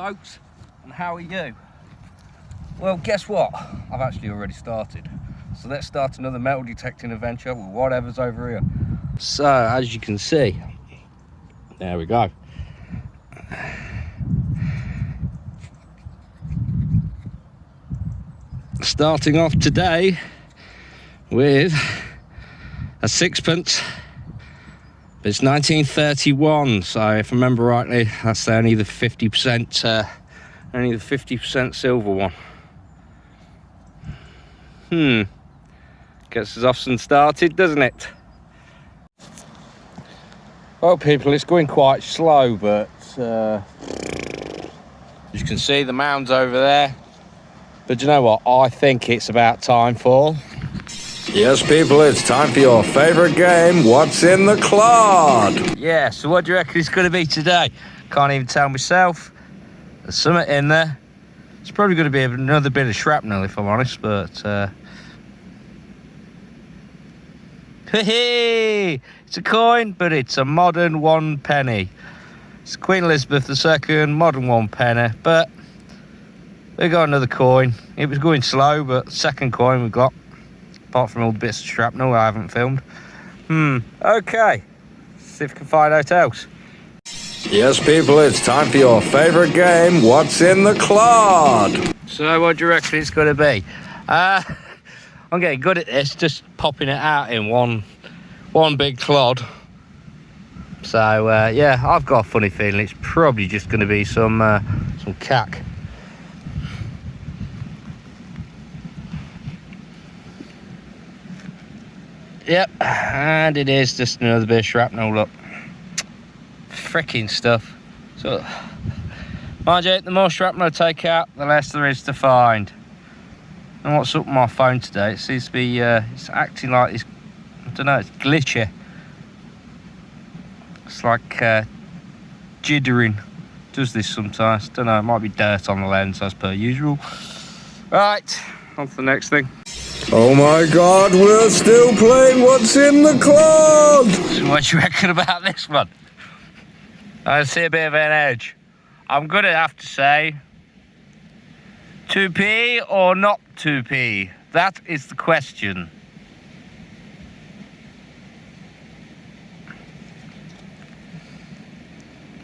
folks, and how are you? Well, guess what? I've actually already started. So let's start another metal detecting adventure with whatever's over here. So, as you can see, there we go. Starting off today with a sixpence. It's 1931, so if I remember rightly, that's only the 50% silver one. Gets us off and started, doesn't it? Well, people, it's going quite slow, but as you can see, the mound's over there. But you know what? I think it's about time for... Yes, people, it's time for your favourite game, What's in the Clod? Yeah, so what do you reckon it's going to be today? Can't even tell myself. There's something in there. It's probably going to be another bit of shrapnel, if I'm honest, but... Hey, it's a coin, but it's a modern 1 penny. It's Queen Elizabeth II, modern 1 penny, but we got another coin. It was going slow, but second coin we got. Apart from all the bits of shrapnel I haven't filmed. Okay. See if we can find out else. Yes, people, it's time for your favourite game, What's in the Clod? So what do you reckon it's going to be? I'm getting good at this, just popping it out in one big clod. So yeah, I've got a funny feeling it's probably just going to be some cack. Yep, and it is just another bit of shrapnel, look. Freaking stuff. So, mind you, the more shrapnel I take out, the less there is to find. And what's up with my phone today? It seems to be, it's acting like it's, I don't know, it's glitchy. It's like jittering. Does this sometimes? Don't know, it might be dirt on the lens as per usual. Right, on to the next thing. Oh my God, we're still playing What's in the Clod? So what do you reckon about this one? I see a bit of an edge. I'm going to have to say 2p or not 2p? That is the question.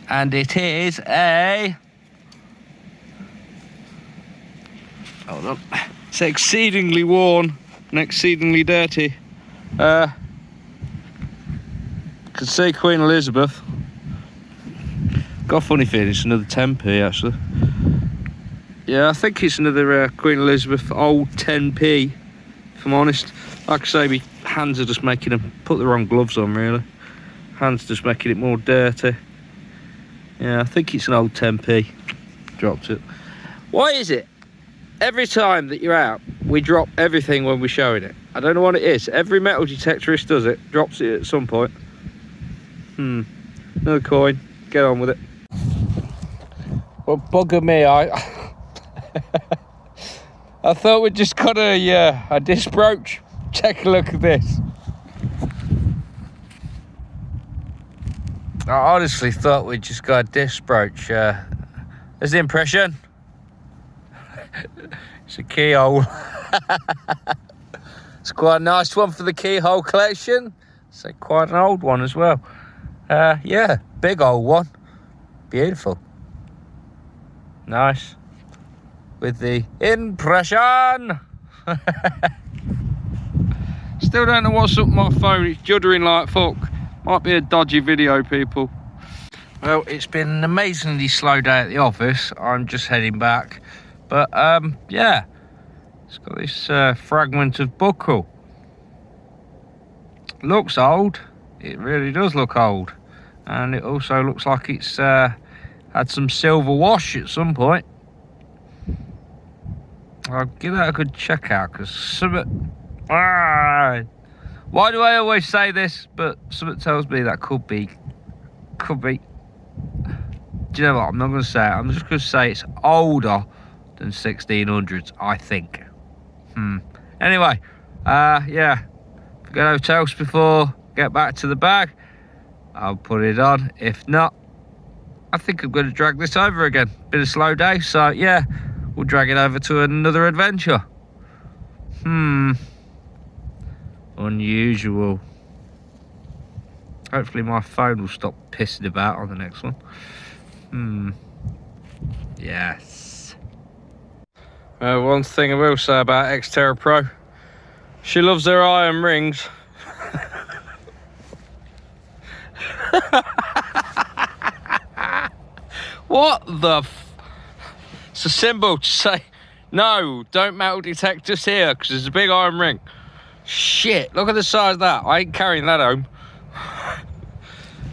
And it is a... Hold on. It's exceedingly worn and exceedingly dirty. Can see Queen Elizabeth. Got a funny feeling it's another 10p actually. Yeah, I think it's another Queen Elizabeth old 10p, if I'm honest. Like I say, my hands are just making them put the wrong gloves on, really. Hands just making it more dirty. Yeah, I think it's an old 10p. Dropped it. Why is it every time that you're out, we drop everything when we're showing it? I don't know what it is. Every metal detectorist does it, drops it at some point. Another coin. Get on with it. Well, bugger me, I thought we'd just got a disc brooch. Take a look at this. I honestly thought we'd just got a disc brooch. There's the impression. It's a keyhole. It's quite a nice one for the keyhole collection. It's quite an old one as well. Yeah, big old one. Beautiful. Nice. With the impression. Still don't know what's up with my phone. It's juddering like fuck. Might be a dodgy video, people. Well, it's been an amazingly slow day at the office. I'm just heading back. But, yeah. It's got this fragment of buckle. Looks old. It really does look old. And it also looks like it's had some silver wash at some point. I'll give that a good check out, because something... why do I always say this? But something tells me that could be... Do you know what? I'm not going to say it. I'm just going to say it's older than 1600s, I think. Anyway, yeah. Get hotels before, get back to the bag. I'll put it on. If not, I think I'm going to drag this over again. Been a slow day, so yeah, we'll drag it over to another adventure. Unusual. Hopefully my phone will stop pissing about on the next one. Yes. One thing I will say about Xterra Pro, she loves her iron rings. What the it's a symbol to say, no, don't metal detectors here, because there's a big iron ring. Shit, look at the size of that. I ain't carrying that home.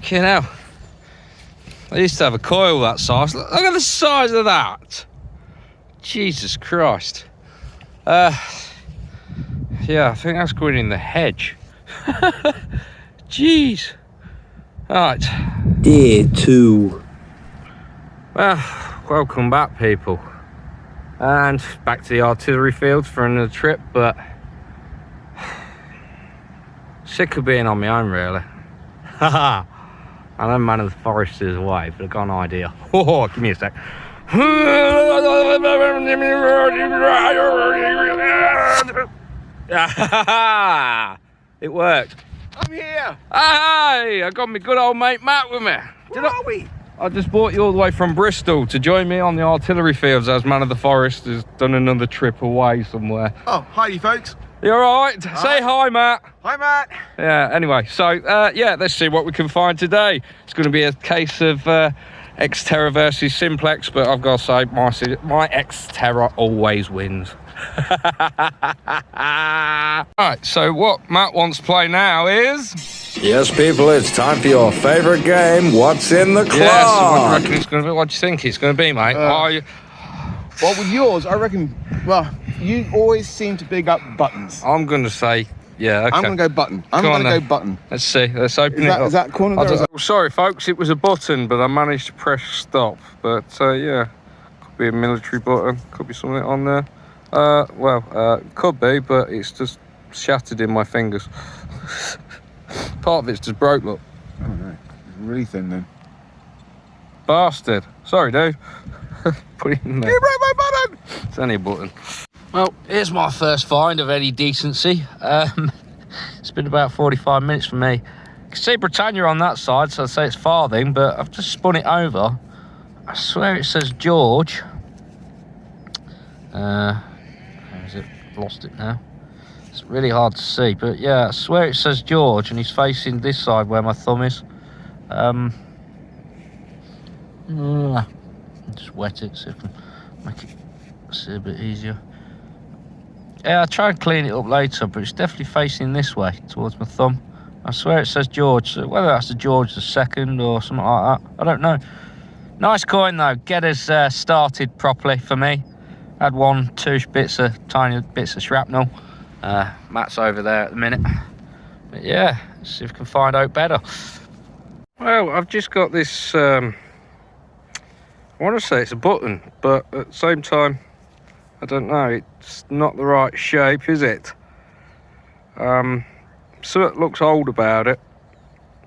Fucking hell. I used to have a coil that size. Look at the size of that. Jesus Christ. Yeah, I think that's going in the hedge. Jeez. Alright. Day 2. Well, welcome back, people. And back to the artillery fields for another trip, but sick of being on my own, really. Haha. I know Man of the Forest is away, but I've got an idea. Oh, give me a sec. It worked. I'm here. Hey, I got my good old mate Matt with me. Where are we? I just brought you all the way from Bristol to join me on the artillery fields as Man of the Forest has done another trip away somewhere. Oh, hi, you folks. You alright? Say hi, Matt. Hi, Matt. Yeah, anyway, so yeah, let's see what we can find today. It's going to be a case of Xterra versus Simplex, but I've got to say, my Xterra always wins. Right, so what Matt wants to play now is... Yes, people, it's time for your favorite game, What's in the Clog? Yes, what do you reckon it's going to be? What do you think it's going to be, mate? Well, with yours, I reckon, well, you always seem to big up buttons. I'm going to say, yeah, okay. I'm going to go button. I'm Go on going to then. go button. Let's see, let's open it up. Is that corner there? Oh, sorry, folks, it was a button, but I managed to press stop. But yeah, could be a military button, could be something on there. Could be, but it's just shattered in my fingers. Part of it's just broke, look. Oh, no. It's really thin then. Bastard. Sorry, dude. Put it in there. You broke my button! It's only a button. Well, here's my first find of any decency. It's been about 45 minutes for me. You can see Britannia on that side, so I'd say it's farthing, but I've just spun it over. I swear it says George. How is it? Lost it now. It's really hard to see, but yeah, I swear it says George, and he's facing this side where my thumb is. Just wet it so I can make it see a bit easier. Yeah, I'll try and clean it up later, but it's definitely facing this way towards my thumb. I swear it says George, so whether that's the George the second or something like that, I don't know. Nice coin though, get us started properly for me. Had two tiny bits of shrapnel. Matt's over there at the minute. But yeah, let's see if we can find out better. Well, I've just got this, I want to say it's a button, but at the same time, I don't know, it's not the right shape, is it? So it looks old about it.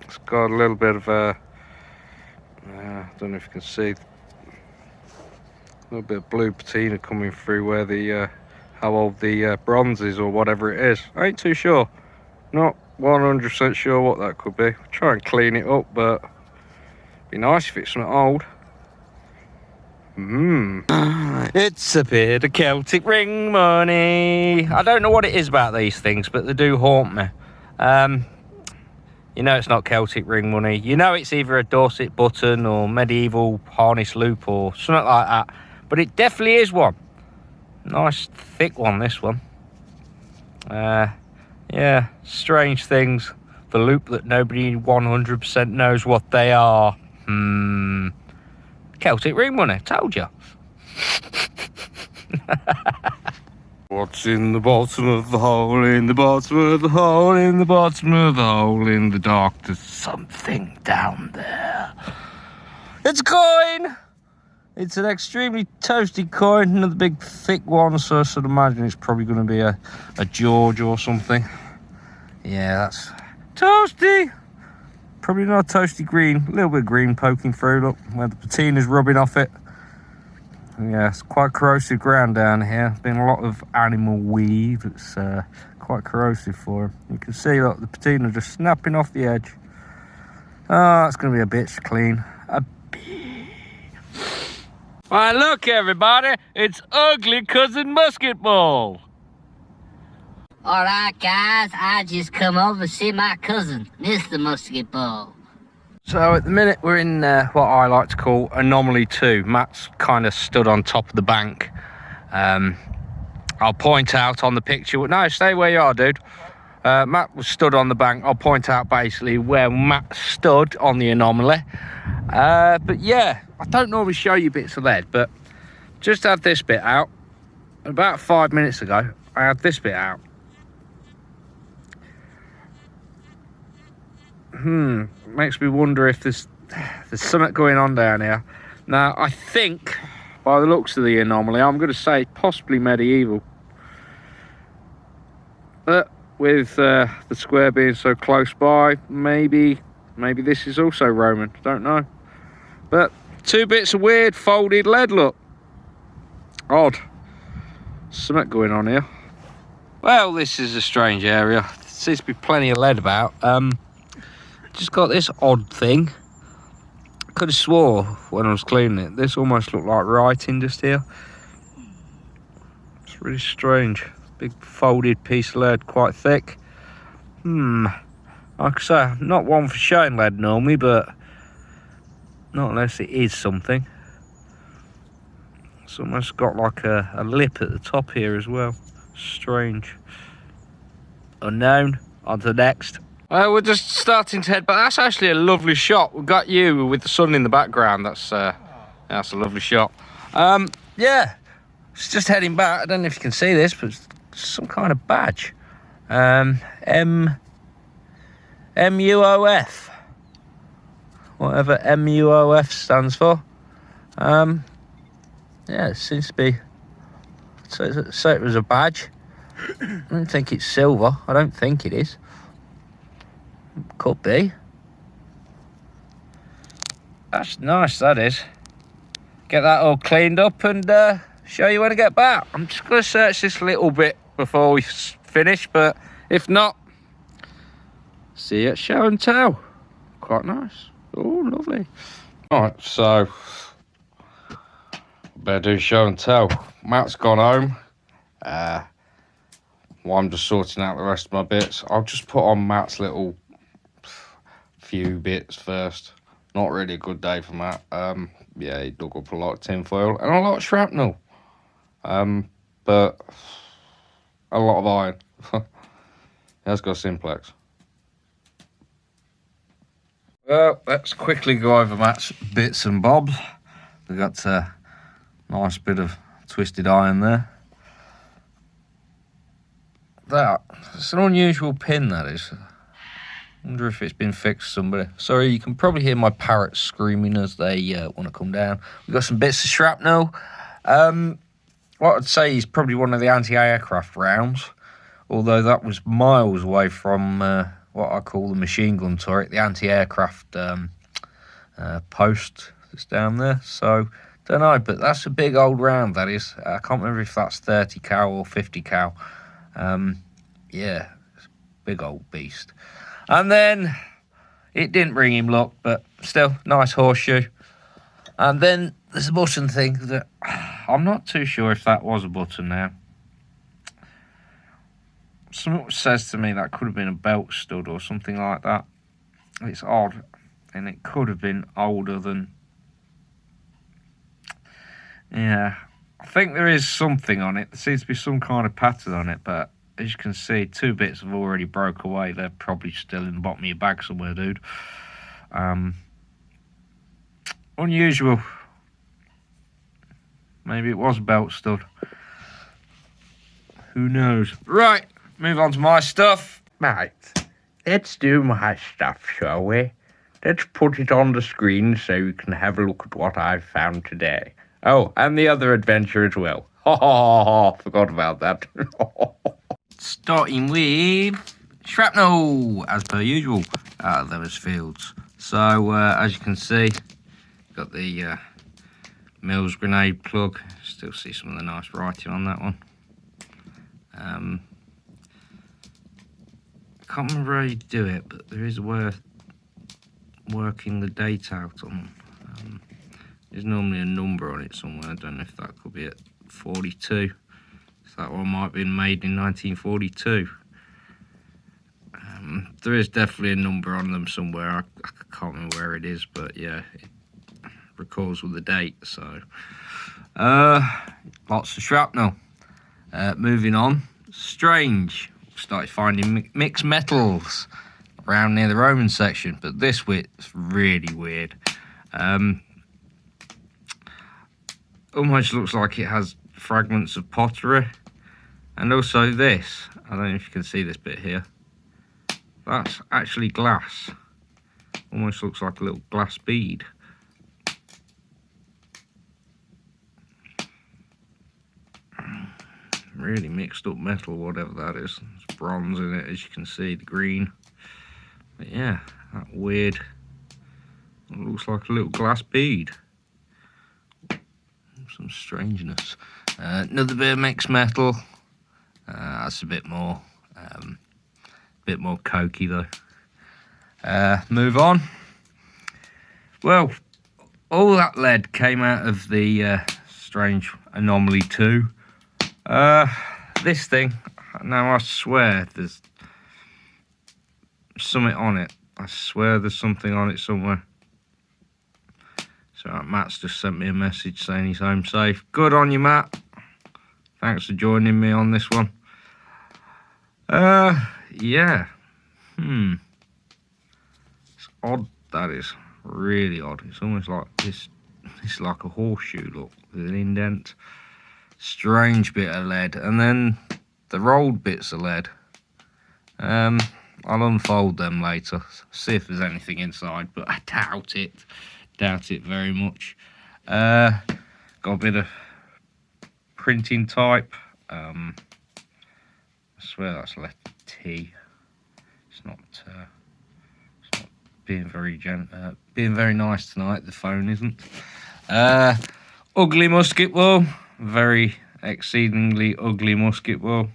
It's got a little bit of I don't know if you can see, a little bit of blue patina coming through where the how old the bronze is or whatever it is. I ain't too sure. Not 100% sure what that could be. Try and clean it up, but it'd be nice if it's not old. It's a bit of Celtic ring money. I don't know what it is about these things, but they do haunt me. You know it's not Celtic ring money. You know it's either a Dorset button or medieval harness loop or something like that. But it definitely is one. Nice thick one, this one. Yeah, strange things. The loop that nobody 100% knows what they are. Celtic ring money, told you. What's in the bottom of the hole, in the bottom of the hole, in the bottom of the hole, in the dark, there's something down there. It's a coin! It's an extremely toasty coin, another big thick one, so I should imagine it's probably going to be a George or something. Yeah, that's toasty. Probably not toasty green. A little bit of green poking through, look, where the patina's rubbing off it. Yeah, it's quite corrosive ground down here. Been a lot of animal weave. It's quite corrosive for him. You can see, look, the patina just snapping off the edge. Oh, it's going to be a bitch clean. Right, look, everybody. It's Ugly Cousin Musketball. Alright guys, I just come over to see my cousin, Mr. Musketball. So at the minute we're in what I like to call Anomaly 2. Matt's kind of stood on top of the bank. I'll point out on the picture. No, stay where you are, dude. Matt was stood on the bank. I'll point out basically where Matt stood on the anomaly. But yeah, I don't normally show you bits of lead, but just had this bit out. About 5 minutes ago, I had this bit out. Makes me wonder if there's something going on down here. Now, I think, by the looks of the anomaly, I'm going to say possibly medieval. But with the square being so close by, maybe this is also Roman. Don't know. But 2 bits of weird folded lead, look. Odd. Something going on here. Well, this is a strange area. There seems to be plenty of lead about. Just got this odd thing. I could have swore when I was cleaning it, this almost looked like writing just here. It's really strange. Big folded piece of lead, quite thick. Like I say, I'm not one for showing lead normally, but not unless it is something. It's almost got like a lip at the top here as well. Strange. Unknown. On to the next. We're just starting to head, but that's actually a lovely shot. We've got you with the sun in the background. That's a lovely shot. Yeah, it's just heading back. I don't know if you can see this, but it's some kind of badge. MUOF. Whatever MUOF stands for. Yeah, it seems to be. So it was a badge. I don't think it's silver. I don't think it is. Could be. That's nice, that is. Get that all cleaned up and show you when I get back. I'm just going to search this a little bit before we finish, but if not, see you at show and tell. Quite nice. Oh, lovely. Alright, so better do show and tell. Matt's gone home. Well, I'm just sorting out the rest of my bits. I'll just put on Matt's little few bits first. Not really a good day for Matt. Yeah, he dug up a lot of tinfoil and a lot of shrapnel. But a lot of iron. He has got simplex. Well, let's quickly go over Matt's bits and bobs. We've got a nice bit of twisted iron there. It's an unusual pin, that is. Wonder if it's been fixed somebody. Sorry, you can probably hear my parrots screaming as they want to come down. We've got some bits of shrapnel. What I'd say is probably one of the anti-aircraft rounds, although that was miles away from what I call the machine gun turret, the anti-aircraft post that's down there. So, don't know, but that's a big old round, that is. I can't remember if that's 30 cal or 50 cal. Yeah, it's a big old beast. And then, it didn't bring him luck, but still, nice horseshoe. And then, there's a button thing that, I'm not too sure if that was a button now. Something says to me that could have been a belt stud or something like that. It's odd, and it could have been older than... Yeah, I think there is something on it. There seems to be some kind of pattern on it, but as you can see, 2 bits have already broke away. They're probably still in the bottom of your bag somewhere, dude. Unusual. Maybe it was a belt stud. Who knows? Right, move on to my stuff. Right, let's do my stuff, shall we? Let's put it on the screen so you can have a look at what I've found today. Oh, and the other adventure as well. Ha ha ha ha, forgot about that. Starting with shrapnel, as per usual, out of those fields. So, as you can see, got the Mills grenade plug. Still see some of the nice writing on that one. I can't remember how you do it, but there is a way of working the date out on them. There's normally a number on it somewhere. I don't know if that could be at 42. So that one might have been made in 1942. There is definitely a number on them somewhere. I can't remember where it is, but yeah, it records with the date. So, lots of shrapnel. Moving on, strange. Started finding mixed metals around near the Roman section, but this bit's really weird. Almost looks like it has fragments of pottery, and also this. I don't know if you can see this bit here. That's actually glass. Almost looks like a little glass bead. Really mixed up metal, whatever that is. There's bronze in it, as you can see, the green. But yeah, that weird. It looks like a little glass bead. Some strangeness. Another bit of mixed metal. That's a bit more cokey though. Move on. Well, all that lead came out of the strange anomaly 2. This thing, now I swear there's something on it. I swear there's something on it somewhere. So Matt's just sent me a message saying he's home safe. Good on you, Matt. Thanks for joining me on this one. Yeah. It's odd, that is. Really odd. It's almost like this. It's like a horseshoe, look, with an indent. Strange bit of lead. And then the rolled bits of lead. I'll unfold them later. See if there's anything inside, but I doubt it. Doubt it very much. Got a bit of printing type. I swear that's letter T. It's not being very nice tonight. The phone isn't. Ugly musket ball. Very exceedingly ugly musket ball.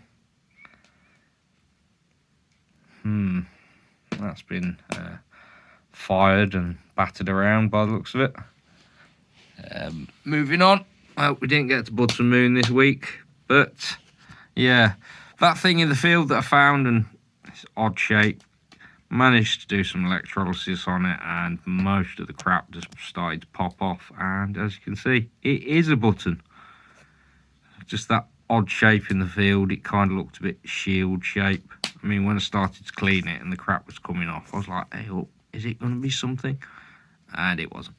That's been fired and battered around by the looks of it. Moving on. Well, we didn't get to Button Moon this week, but yeah, that thing in the field that I found and this odd shape, managed to do some electrolysis on it, and most of the crap just started to pop off. And as you can see, it is a button. Just that odd shape in the field. It kind of looked a bit shield shape. I mean, when I started to clean it and the crap was coming off, I was like, hey, oh, is it going to be something? And it wasn't.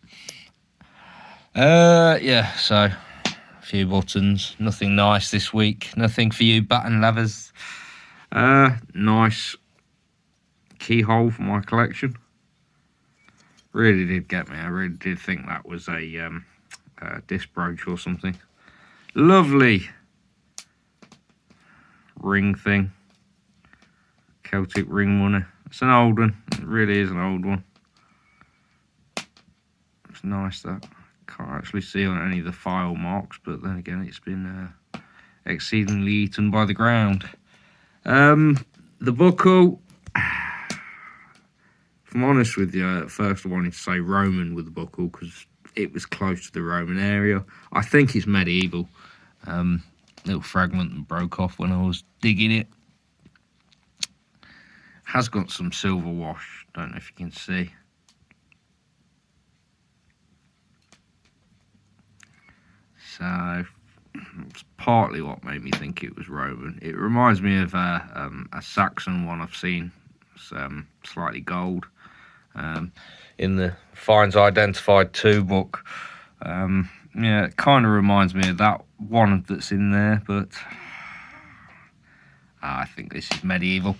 Yeah, so a few buttons. Nothing nice this week. Nothing for you button lovers. Nice keyhole for my collection. Really did get me. I really did think that was a disc brooch or something. Lovely ring thing. Celtic ring money. It's an old one. It really is an old one. It's nice that. Can't actually see on any of the file marks, but then again, it's been exceedingly eaten by the ground. The buckle, if I'm honest with you, at first I wanted to say Roman with the buckle because it was close to the Roman area. I think it's medieval. Little fragment that broke off when I was digging it. Has got some silver wash, don't know if you can see. So it's partly what made me think it was Roman. It reminds me of a Saxon one I've seen. It's slightly gold. In the Finds Identified 2 book. Yeah, it kind of reminds me of that one that's in there, but I think this is medieval.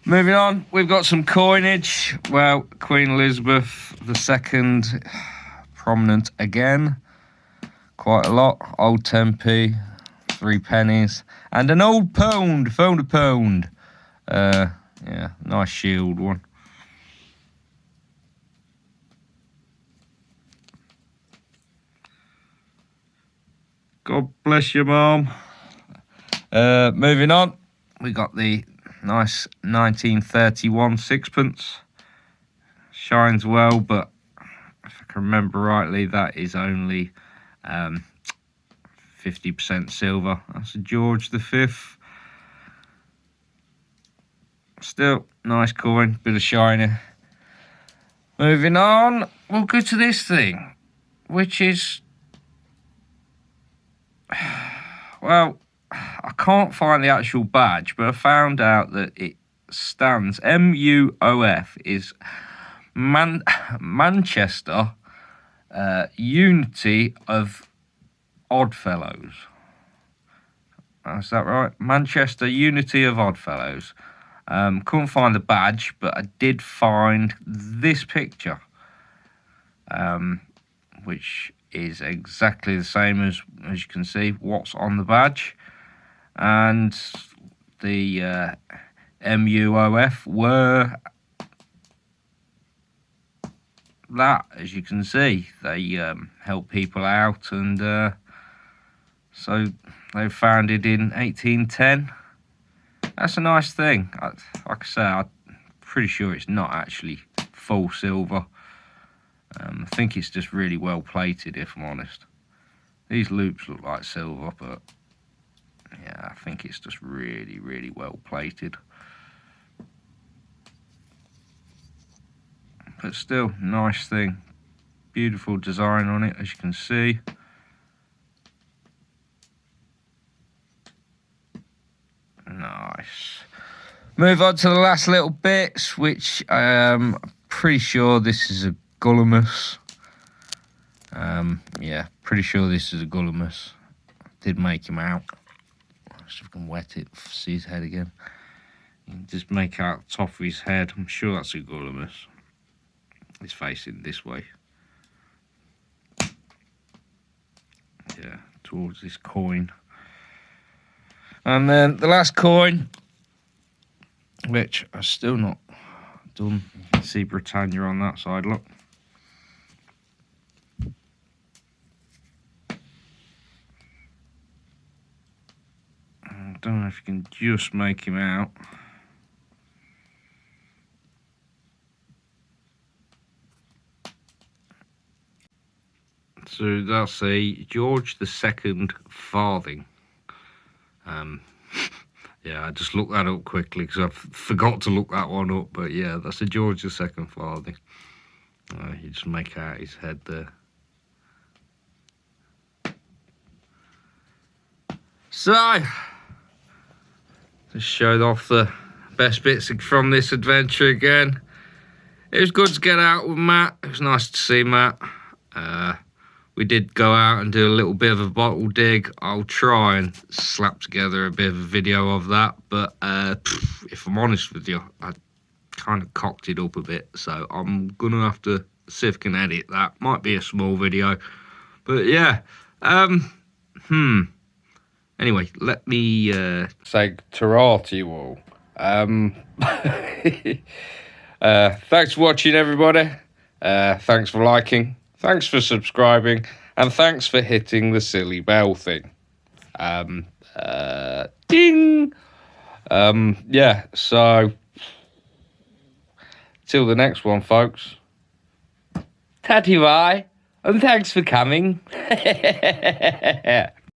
Moving on, we've got some coinage. Well, Queen Elizabeth II, prominent again. Quite a lot. Old 10p, 3 pennies, and an old pound, found a pound. Yeah, nice shield one. God bless you, Mum. Moving on, we got the nice 1931 sixpence. Shines well, but if I can remember rightly, that is only 50% silver. That's a George V. Still, nice coin, bit of shiny. Moving on, we'll go to this thing, which is... Well, I can't find the actual badge, but I found out that it stands... MUOF is Manchester Unity of Oddfellows. Is that right? Manchester Unity of Oddfellows. Couldn't find the badge, but I did find this picture, which is exactly the same as you can see what's on the badge. And the MUOF were that, as you can see. They help people out, and so they were founded in 1810. That's a nice thing. Like I say, I'm pretty sure it's not actually full silver. I think it's just really well plated, if I'm honest. These loops look like silver, but yeah, I think it's just really, really well plated. But still, nice thing. Beautiful design on it, as you can see. Nice. Move on to the last little bits, which I'm pretty sure this is a Gullimus. Yeah, pretty sure this is a Gullimus. Did make him out. Let's see if I can wet it, see his head again. You can just make out the top of his head. I'm sure that's a Gullimus. He's facing this way. Yeah, towards this coin. And then the last coin, which I've still not done. You can see Britannia on that side, look. I don't know if you can just make him out. So that's a George II farthing. Yeah, I just looked that up quickly because I forgot to look that one up. But yeah, that's a George II farthing. You just make out his head there. So, just showed off the best bits from this adventure again. It was good to get out with Matt. It was nice to see Matt. We did go out and do a little bit of a bottle dig. I'll try and slap together a bit of a video of that. But if I'm honest with you, I kind of cocked it up a bit. So I'm going to have to see if I can edit that. Might be a small video. But yeah. Anyway, let me say ta-ra to you all. Thanks for watching, everybody. Thanks for liking. Thanks for subscribing, and thanks for hitting the silly bell thing. Ding! Yeah, so till the next one, folks. Tatty bye, and thanks for coming.